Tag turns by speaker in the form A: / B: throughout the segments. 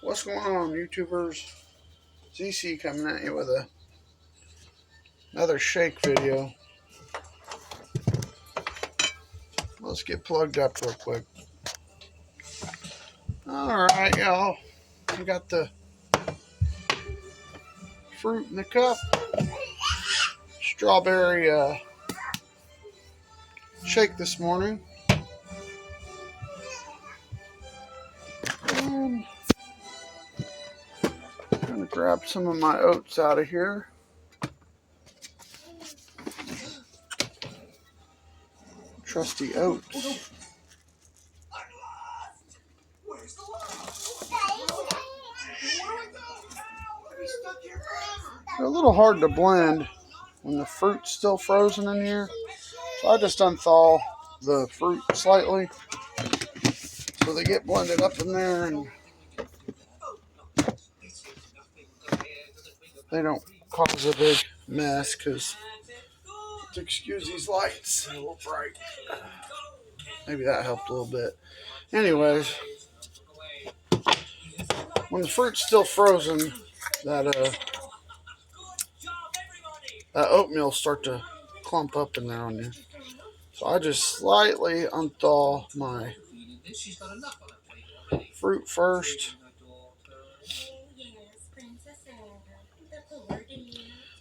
A: What's going on, YouTubers? ZC coming at you with another shake video. Let's get plugged up real quick. Alright, y'all. I got the fruit in the cup. Strawberry shake this morning. And I'm going to grab some of my oats out of here. Trusty oats. They're a little hard to blend when the fruit's still frozen in here. So I just unthaw the fruit slightly so they get blended up in there and they don't cause a big mess, because excuse these lights, they're a little bright. Maybe that helped a little bit. Anyways, when the fruit's still frozen, that oatmeal start to clump up in there on you. So I just slightly unthaw my fruit first.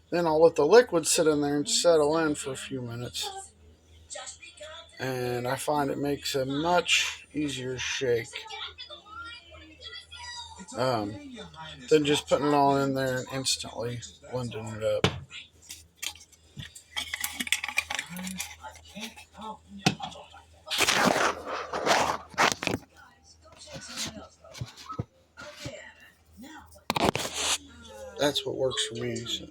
A: Then I'll let the liquid sit in there and settle in for a few minutes. And I find it makes a much easier shake than just putting it all in there and instantly blending it up. That's what works for me. So.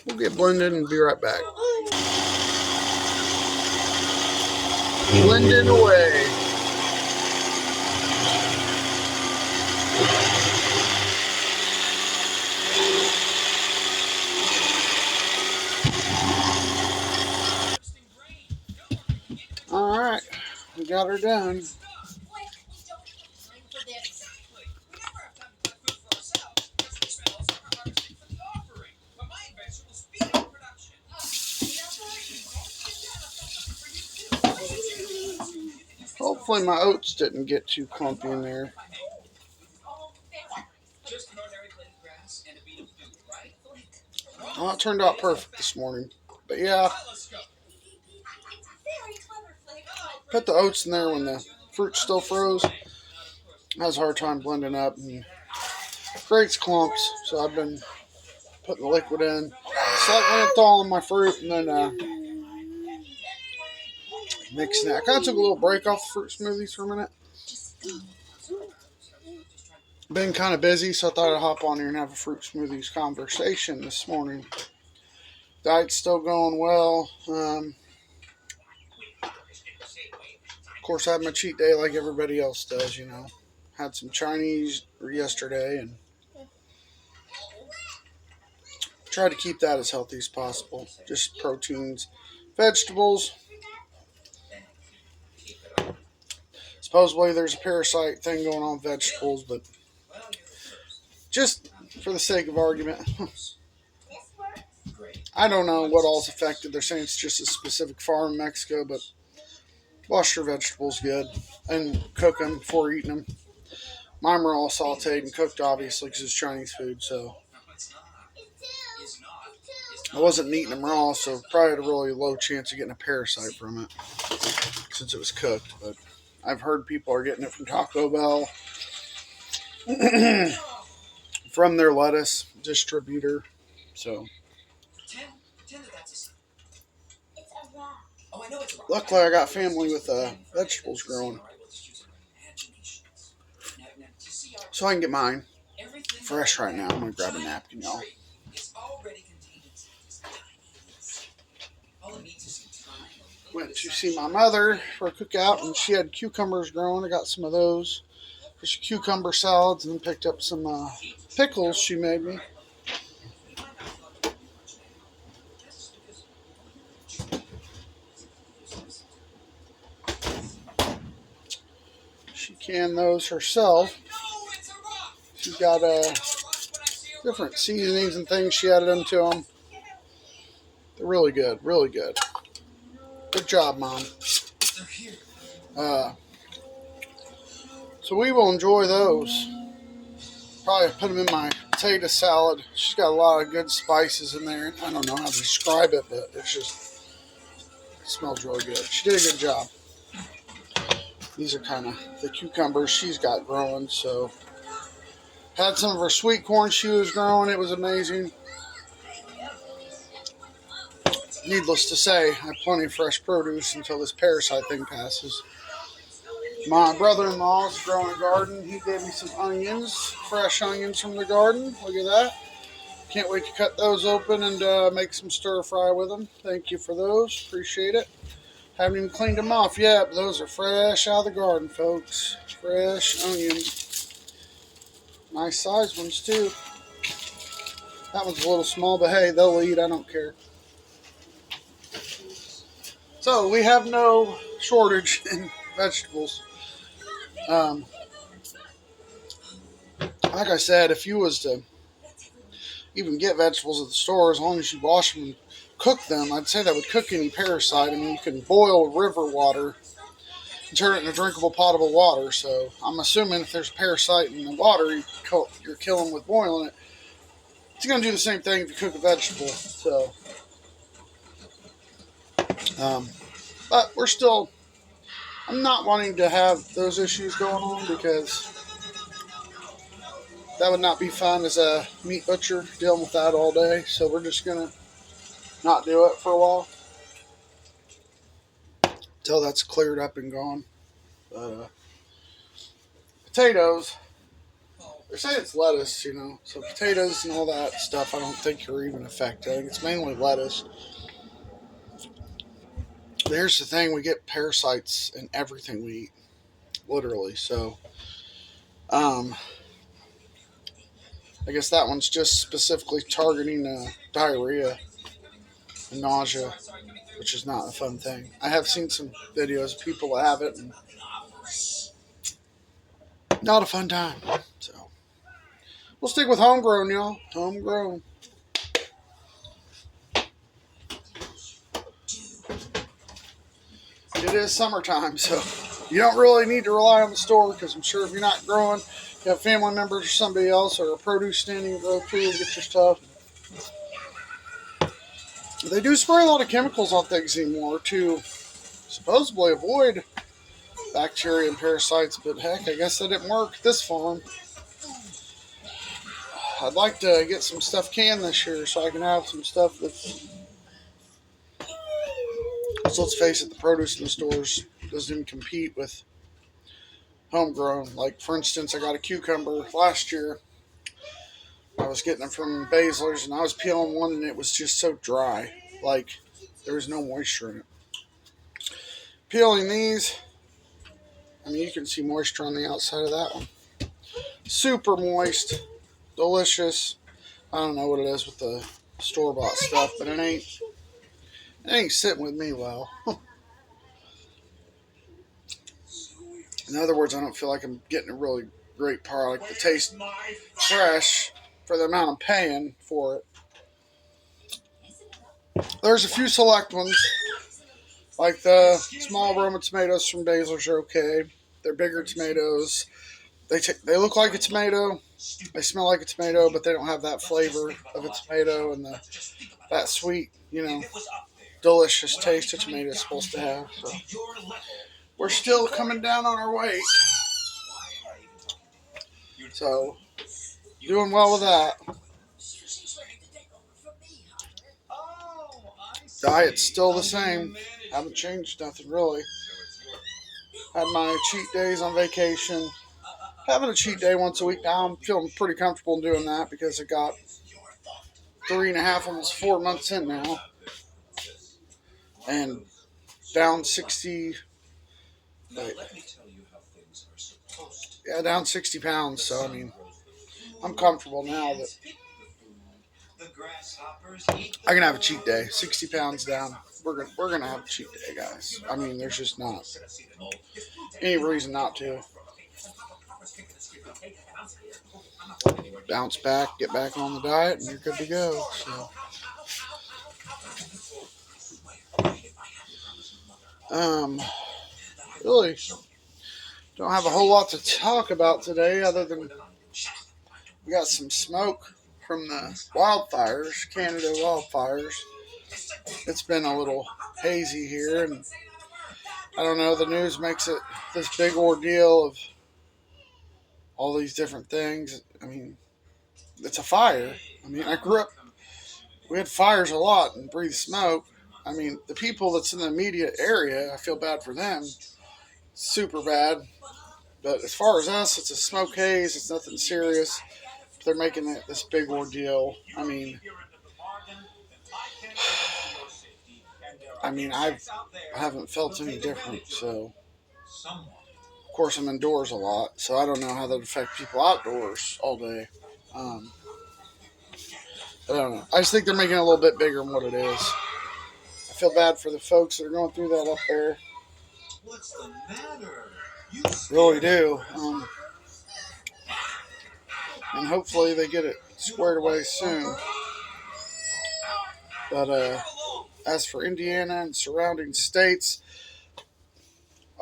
A: We'll get blended and be right back. Blending away. Alright, we got her done. Hopefully my oats didn't get too clumpy in there. Well, it turned out perfect this morning. But yeah, put the oats in there when the fruit's still froze. Has a hard time blending up and creates clumps. So I've been putting the liquid in, slightly thawing my fruit, and then mixing it. I kind of took a little break off the fruit smoothies for a minute. Been kind of busy, so I thought I'd hop on here and have a fruit smoothies conversation this morning. Diet's still going well. Of course, I had my cheat day like everybody else does, you know. Had some Chinese yesterday and tried to keep that as healthy as possible. Just proteins, vegetables. Supposedly there's a parasite thing going on with vegetables, but just for the sake of argument, I don't know what all's affected. They're saying it's just a specific farm in Mexico, but wash your vegetables good and cook them before eating them. Mine were all sauteed and cooked, obviously, because it's Chinese food, so I wasn't eating them raw, so probably had a really low chance of getting a parasite from it since it was cooked. But I've heard people are getting it from Taco Bell, from their lettuce distributor. So luckily I got family with vegetables growing, so I can get mine fresh right now. I'm going to grab a napkin, y'all. Went to see my mother for a cookout, and she had cucumbers growing. I got some of those for some cucumber salads, and then picked up some pickles she made me. can those herself. She's got different seasonings and things she added into them. They're really good, really good. Good job, Mom. So we will enjoy those. Probably put them in my potato salad. She's got a lot of good spices in there. I don't know how to describe it, but it smells really good. She did a good job. These are kind of the cucumbers she's got growing. So had some of her sweet corn she was growing. It was amazing. Needless to say, I have plenty of fresh produce until this parasite thing passes. My brother-in-law is growing a garden. He gave me some onions, fresh onions from the garden. Look at that. Can't wait to cut those open and make some stir fry with them. Thank you for those. Appreciate it. Haven't even cleaned them off yet, but those are fresh out of the garden, folks. Fresh onions. Nice sized ones, too. That one's a little small, but hey, they'll eat. I don't care. So, we have no shortage in vegetables. Like I said, if you was to even get vegetables at the store, as long as you wash them and cook them, I'd say that would cook any parasite. I mean, you can boil river water and turn it into drinkable, potable water. So I'm assuming if there's a parasite in the water you're killing with boiling it, it's going to do the same thing if you cook a vegetable. So, but I'm not wanting to have those issues going on because that would not be fun as a meat butcher dealing with that all day. So we're just going to not do it for a while until that's cleared up and gone. Potatoes, they say it's lettuce, so potatoes and all that stuff I don't think are even affected. I think it's mainly lettuce. Here's the thing, we get parasites in everything we eat, literally. So, I guess that one's just specifically targeting diarrhea and nausea, which is not a fun thing. I have seen some videos of people that have it, and not a fun time. So, we'll stick with homegrown, y'all. Homegrown. It is summertime, so you don't really need to rely on the store because I'm sure if you're not growing, you have family members or somebody else or a produce stand you can go to and get your stuff. They do spray a lot of chemicals on things anymore to supposedly avoid bacteria and parasites, but heck, I guess that didn't work this farm. I'd like to get some stuff canned this year so I can have some stuff that's... So let's face it, the produce in the stores doesn't even compete with homegrown. Like, for instance, I got a cucumber last year. I was getting it from Basler's, and I was peeling one, and it was just so dry. Like, there was no moisture in it. Peeling these, I mean, you can see moisture on the outside of that one. Super moist. Delicious. I don't know what it is with the store-bought stuff, but it ain't sitting with me well. In other words, I don't feel like I'm getting a really great product that tastes fresh for the amount I'm paying for it. There's a few select ones, like the small Roma tomatoes from Basler's are okay. They're bigger tomatoes. They look like a tomato. They smell like a tomato, but they don't have that flavor of a tomato and that sweet, delicious taste a tomato is supposed to have. So we're still coming down on our weight. So, doing well with that. Diet's still the same. Haven't changed nothing really. Had my cheat days on vacation. Having a cheat day once a week now, I'm feeling pretty comfortable doing that because I got 3.5, almost 4 months in now. And down 60, down 60 pounds. So, I mean, I'm comfortable now that I can have a cheat day. 60 pounds down. We're gonna have a cheat day, guys. I mean, there's just not any reason not to. bounce back, get back on the diet, and you're good to go. So, really don't have a whole lot to talk about today other than we got some smoke from the wildfires, Canada wildfires. It's been a little hazy here, and I don't know, the news makes it this big ordeal of all these different things. I mean, it's a fire. I mean, I grew up, we had fires a lot and breathed smoke. I mean, the people that's in the immediate area, I feel bad for them. Super bad. But as far as us, it's a smoke haze. It's nothing serious. They're making it this big ordeal. I haven't felt any different. So, of course, I'm indoors a lot. So I don't know how that affects people outdoors all day. Um, I don't know. I just think they're making it a little bit bigger than what it is. I feel bad for the folks that are going through that up there. What's the matter? Really do. And hopefully they get it squared away soon. But as for Indiana and surrounding states,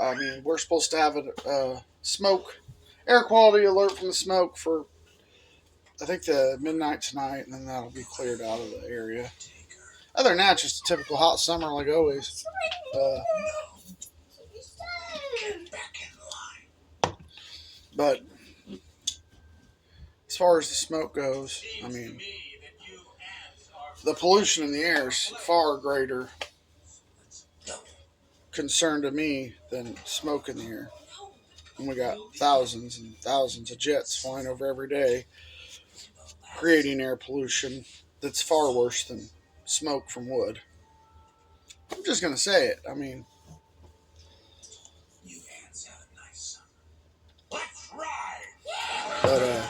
A: I mean, we're supposed to have a smoke air quality alert from the smoke for, I think, the midnight tonight, and then that'll be cleared out of the area. Other than that, just a typical hot summer like always. But as far as the smoke goes, I mean, the pollution in the air is far greater concern to me than smoke in the air. And we got thousands and thousands of jets flying over every day, creating air pollution that's far worse than smoke from wood. I'm just going to say it. I mean, but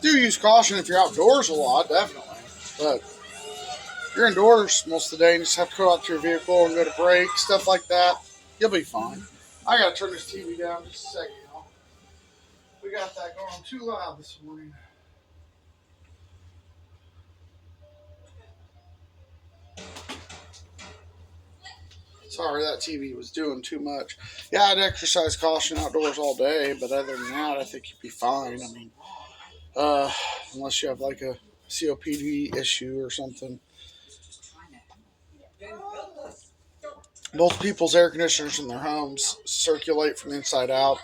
A: do use caution if you're outdoors a lot, definitely. But if you're indoors most of the day and you just have to go out to your vehicle and go to break, stuff like that, you'll be fine. I got to turn this TV down just a second, y'all. We got that going too loud this morning. Sorry, that TV was doing too much. Yeah, I'd exercise caution outdoors all day, but other than that, I think you'd be fine. I mean, unless you have like a COPD issue or something. Most people's air conditioners in their homes circulate from the inside out,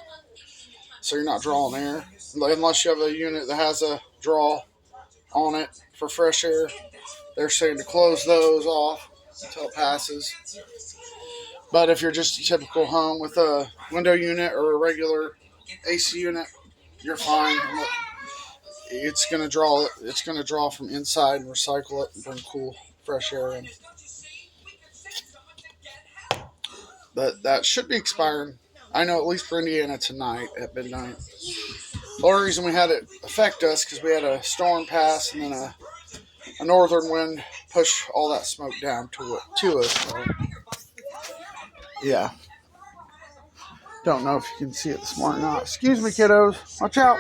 A: so you're not drawing air. Unless you have a unit that has a draw on it for fresh air, they're saying to close those off until it passes. But if you're just a typical home with a window unit or a regular AC unit, you're fine. It's gonna draw. It's gonna draw from inside and recycle it and bring cool, fresh air in. But that should be expiring. I know at least for Indiana tonight at midnight. The only reason we had it affect us because we had a storm pass and then a northern wind push all that smoke down to us. So, yeah. Don't know if you can see it this morning or not. Excuse me, kiddos. Watch out.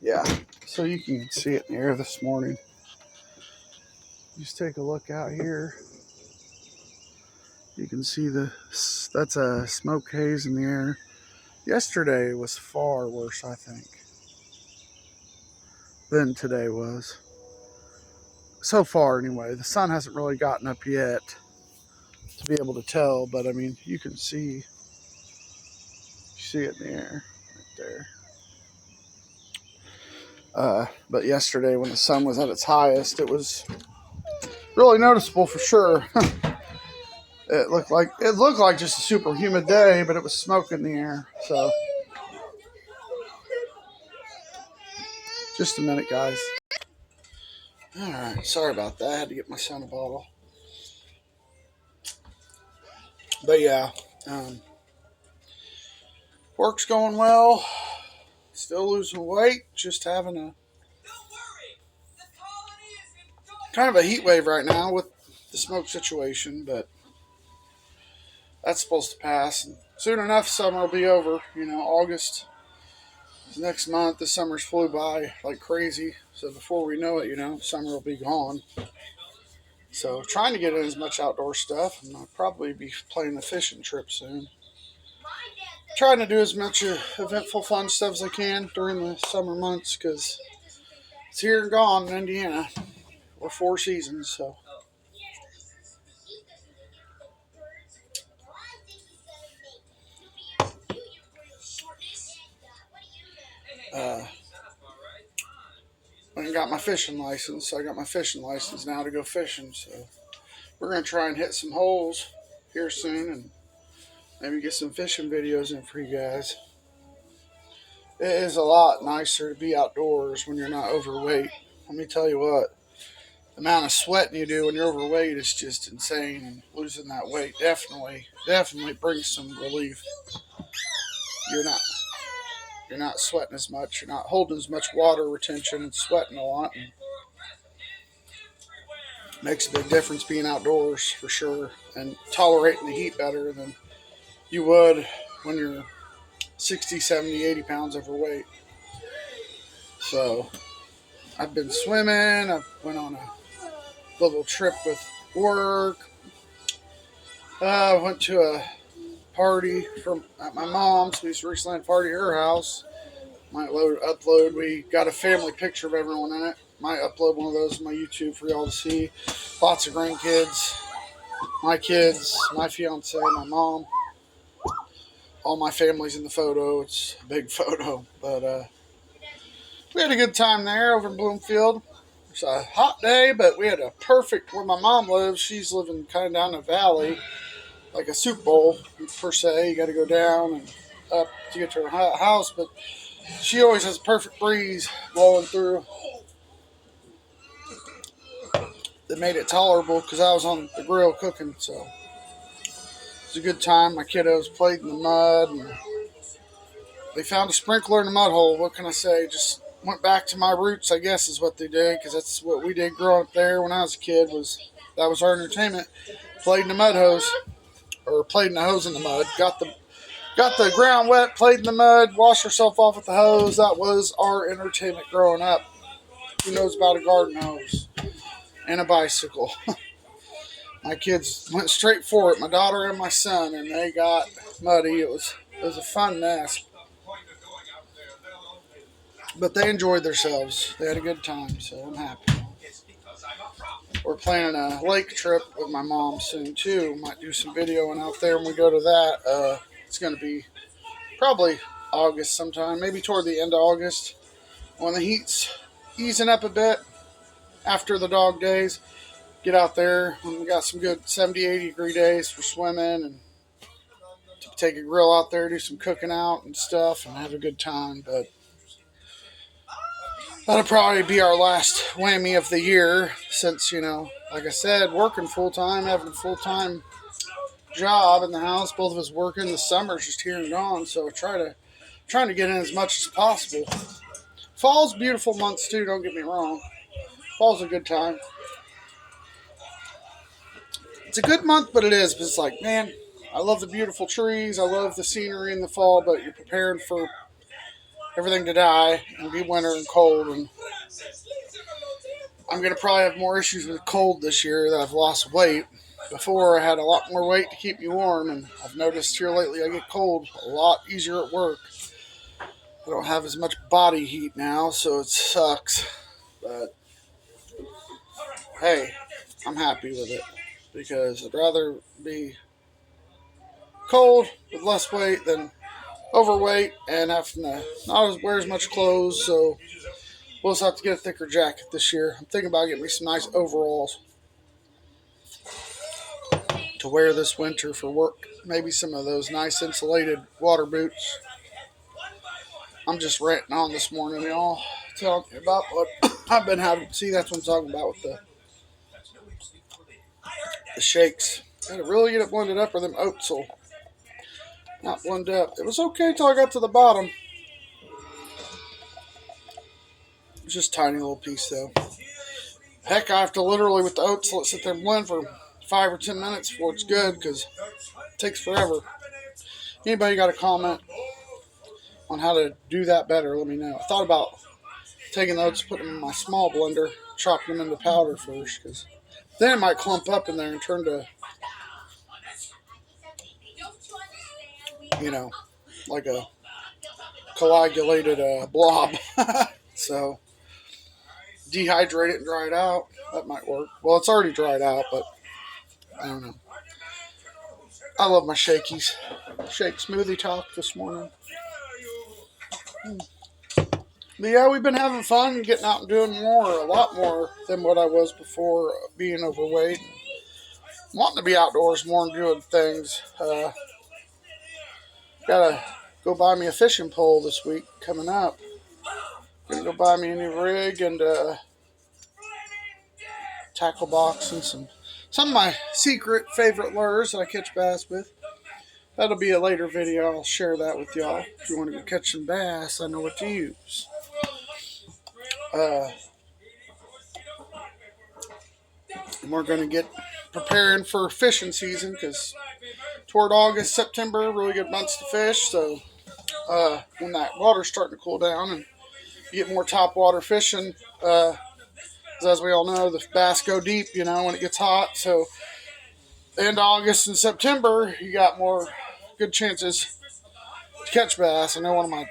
A: Yeah. So you can see it in the air this morning. Just take a look out here. You can see that's a smoke haze in the air. Yesterday was far worse, I think, than today was. So far, anyway. The sun hasn't really gotten up yet to be able to tell, but I mean, you can see it in the air right there. But yesterday, when the sun was at its highest, it was really noticeable for sure. It looked like just a super humid day, but it was smoke in the air. So, just a minute, guys. All right, sorry about that. I had to get my son a bottle. But yeah, work's going well. Still losing weight. Just having a kind of a heat wave right now with the smoke situation, but that's supposed to pass. And soon enough, summer will be over. August next month. The summer's flew by like crazy. So before we know it, summer will be gone. So trying to get in as much outdoor stuff, and I'll probably be planning a fishing trip soon. Trying to do as much eventful, fun stuff as I can during the summer months because it's here and gone in Indiana. We're 4 seasons, so. Uh, I got my fishing license, so I got my fishing license now to go fishing. So we're gonna try and hit some holes here soon, and maybe get some fishing videos in for you guys. It is a lot nicer to be outdoors when you're not overweight. Let me tell you what, the amount of sweating you do when you're overweight is just insane, and losing that weight definitely brings some relief. You're not you're not sweating as much, you're not holding as much water retention and sweating a lot, and makes a big difference being outdoors for sure, and tolerating the heat better than you would when you're 60, 70, 80 pounds overweight. So I've been swimming. I went on a little trip with work. I went to a party at my mom's. We recently had a party at her house. Might upload. We got a family picture of everyone in it. Might upload one of those on my YouTube for y'all to see. Lots of grandkids. My kids, my fiance, my mom. All my family's in the photo. It's a big photo. But we had a good time there over in Bloomfield. It's a hot day, but we had a perfect, where my mom lives, she's living kind of down the valley, like a soup bowl, per se. You got to go down and up to get to her house, but she always has a perfect breeze blowing through that made it tolerable because I was on the grill cooking, so it was a good time. My kiddos played in the mud, and they found a sprinkler in a mud hole. What can I say? Just went back to my roots, I guess, is what they did, because that's what we did growing up there when I was a kid. That was our entertainment. Played in the mud hose, or played in the hose in the mud. Got the ground wet, played in the mud, washed herself off with the hose. That was our entertainment growing up. Who knows about a garden hose and a bicycle? My kids went straight for it, my daughter and my son, and they got muddy. It was a fun mess. But they enjoyed themselves. They had a good time, so I'm happy. We're planning a lake trip with my mom soon, too. Might do some videoing out there when we go to that. It's going to be probably August sometime, maybe toward the end of August, when the heat's easing up a bit after the dog days. Get out there when we got some good 70, 80 degree days for swimming, and take a grill out there, do some cooking out and stuff, and have a good time. But that'll probably be our last whammy of the year since, like I said, working full-time, having a full-time job in the house. Both of us working. The summer's just here and gone, so trying to get in as much as possible. Fall's beautiful months, too, don't get me wrong. Fall's a good time. It's a good month, but it's like, man, I love the beautiful trees. I love the scenery in the fall, but you're preparing for everything to die and be winter and cold, and I'm going to probably have more issues with cold this year that I've lost weight. Before, I had a lot more weight to keep me warm, and I've noticed here lately I get cold a lot easier at work. I don't have as much body heat now, so it sucks. But, hey, I'm happy with it because I'd rather be cold with less weight than overweight and having to not wear as much clothes, so we'll just have to get a thicker jacket this year. I'm thinking about getting me some nice overalls to wear this winter for work. Maybe some of those nice insulated water boots. I'm just ranting on this morning, y'all, telling you about what I've been having. See, that's what I'm talking about with the shakes. I had to really get it blended up, or them oats will not blend up. It was okay until I got to the bottom. It was just a tiny little piece, though. Heck, I have to literally, with the oats, let it sit there and blend for 5 or 10 minutes before it's good, because it takes forever. Anybody got a comment on how to do that better, let me know. I thought about taking those, putting them in my small blender, chopping them into powder first, because then it might clump up in there and turn to, you know, like a coagulated blob. So dehydrate it and dry it out. That might work. Well, it's already dried out, but I don't know. I love my shakies. Shake smoothie talk this morning. But yeah, we've been having fun, getting out and doing a lot more than what I was before being overweight. Wanting to be outdoors more and doing things. Gotta go buy me a fishing pole this week coming up. Gonna go buy me a new rig and tackle box and some of my secret favorite lures that I catch bass with. That'll be a later video. I'll share that with y'all. If you want to go catch some bass, I know what to use. And we're going to get preparing for fishing season because toward August, September, really good months to fish. So when that water's starting to cool down and you get more top water fishing, as we all know, the bass go deep, when it gets hot. So end of August and September, you got more good chances to catch bass. I know one of my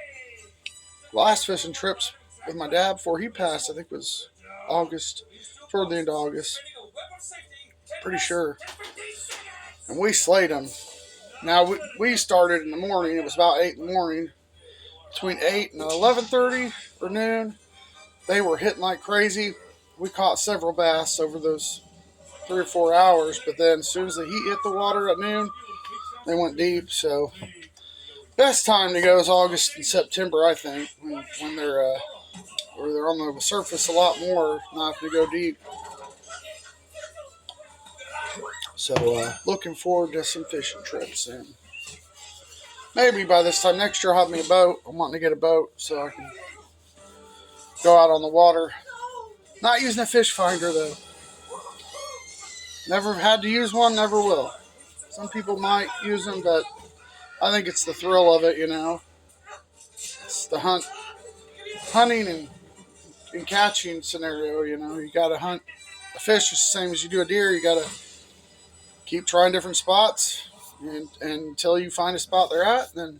A: last fishing trips with my dad before he passed, I think was August, toward the end of August. Pretty sure. And we slayed them. Now, we started in the morning. It was about 8 in the morning. Between 8 and 11:30 or noon, they were hitting like crazy. We caught several bass over those 3 or 4 hours, but then as soon as the heat hit the water at noon, they went deep. So best time to go is August and September, I think, when they're on the surface a lot more, not having to go deep. So looking forward to some fishing trips soon. Maybe by this time next year I'll have me a boat. I'm wanting to get a boat so I can go out on the water. Not using a fish finder though. Never had to use one, never will. Some people might use them, but I think it's the thrill of it, It's the hunting and catching scenario, You got to hunt a fish the same as you do a deer. You got to keep trying different spots and until you find a spot they're at, then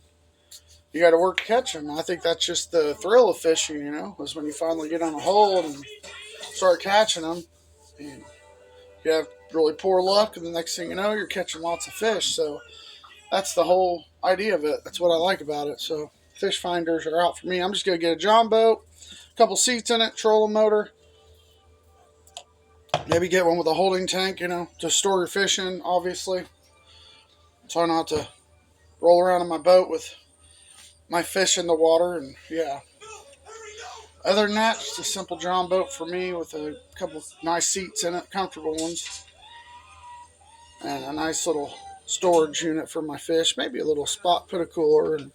A: you got to work to catch them. I think that's just the thrill of fishing, is when you finally get on a hole and start catching them. And you have really poor luck, and the next thing you know, you're catching lots of fish. So that's the whole idea of it. That's what I like about it. So fish finders are out for me. I'm just going to get a John boat, a couple seats in it, trolling motor. Maybe get one with a holding tank, to store your fish in, obviously. Try not to roll around in my boat with my fish in the water, and yeah. Other than that, just a simple John boat for me with a couple nice seats in it, comfortable ones, and a nice little storage unit for my fish. Maybe a little spot, put a cooler, and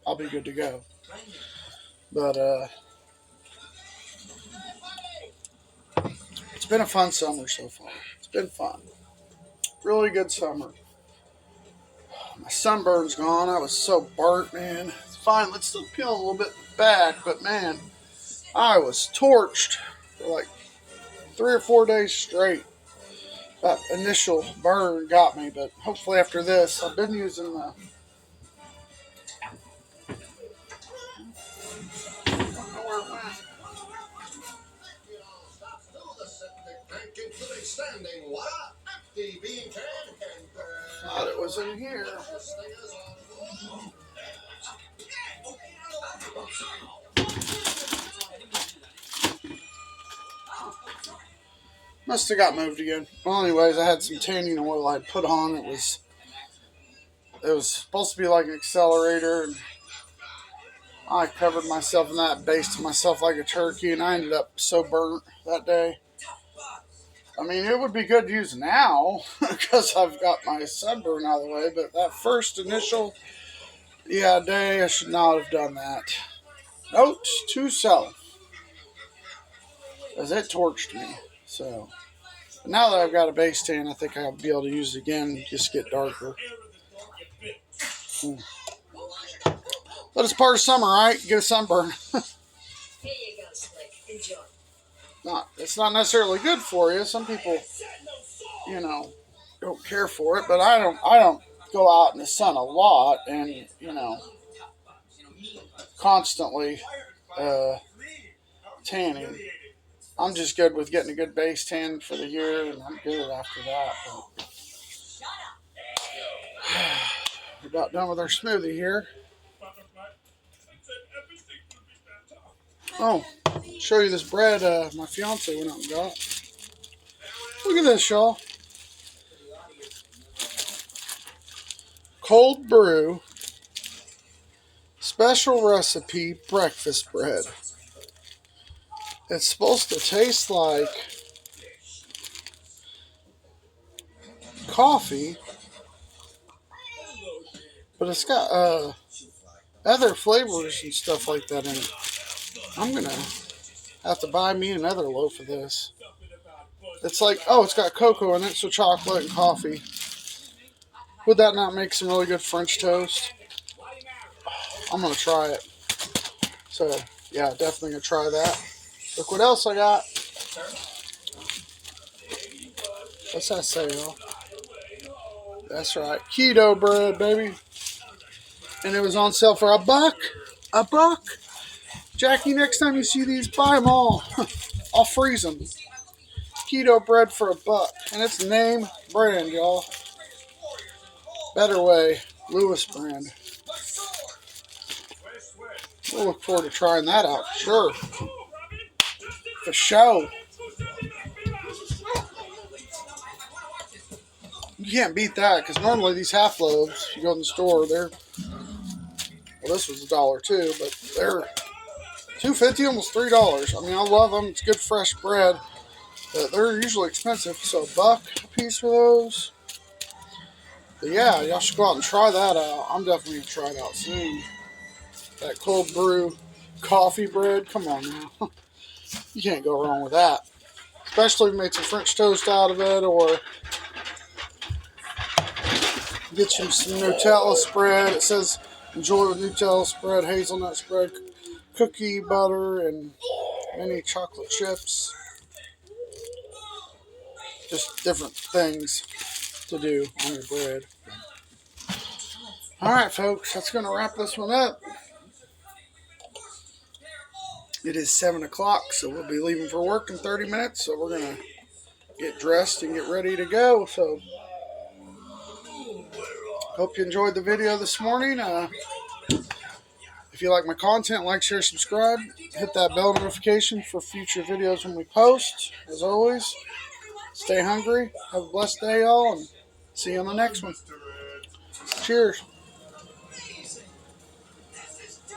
A: I'll be good to go. But it's been a fun summer so far. It's been fun. Really good summer. My sunburn's gone. I was so burnt, man. It's fine. Let's still peel a little bit back, but man, I was torched for like 3 or 4 days straight. That initial burn got me, but hopefully after this, I've been using the... Thought it was in here. Must have got moved again. Well, anyways, I had some tanning oil I put on. It was supposed to be like an accelerator, and I covered myself in that, basted myself like a turkey, and I ended up so burnt that day. I mean, it would be good to use now because I've got my sunburn out of the way, but that first initial day, I should not have done that. Note to self, as it torched me. So now that I've got a base tan, I think I'll be able to use it again and just get darker. Mm. But it's part of summer, right? You get a sunburn. It's not necessarily good for you. Some people, don't care for it, but I don't go out in the sun a lot and, constantly tanning. I'm just good with getting a good base tan for the year, and I'm good after that. But we're about done with our smoothie here. Oh, show you this bread my fiance went out and got. Look at this, y'all. Cold brew, special recipe breakfast bread. It's supposed to taste like coffee, but it's got other flavors and stuff like that in it. I'm gonna have to buy me another loaf of this. It's like, it's got cocoa in it, so chocolate and coffee. Would that not make some really good French toast? I'm gonna try it. So yeah, definitely gonna try that. Look what else I got. What's that say, y'all? That's right, keto bread, baby. And it was on sale for $1. $1. Jackie, next time you see these, buy them all. I'll freeze them. Keto bread for $1. And it's name brand, y'all. Better Way, Lewis brand. We'll look forward to trying that out. Sure. For sure. You can't beat that, because normally these half loaves, you go in the store, this was $1 too, but they're $2.50, almost $3. I mean, I love them. It's good fresh bread, but they're usually expensive. So $1 a piece for those. But yeah, y'all should go out and try that out. I'm definitely gonna try it out soon. That cold brew coffee bread, come on now. You can't go wrong with that. Especially if you made some French toast out of it, or get you some Nutella spread. It says enjoy with Nutella spread, hazelnut spread, cookie butter, and many chocolate chips. Just different things to do on your bread. Alright, folks, that's going to wrap this one up. It is 7 o'clock, so we'll be leaving for work in 30 minutes. So we're going to get dressed and get ready to go. So hope you enjoyed the video this morning. If you like my content, like, share, subscribe. Hit that bell notification for future videos when we post. As always, stay hungry. Have a blessed day, y'all, and see you on the next one. Cheers.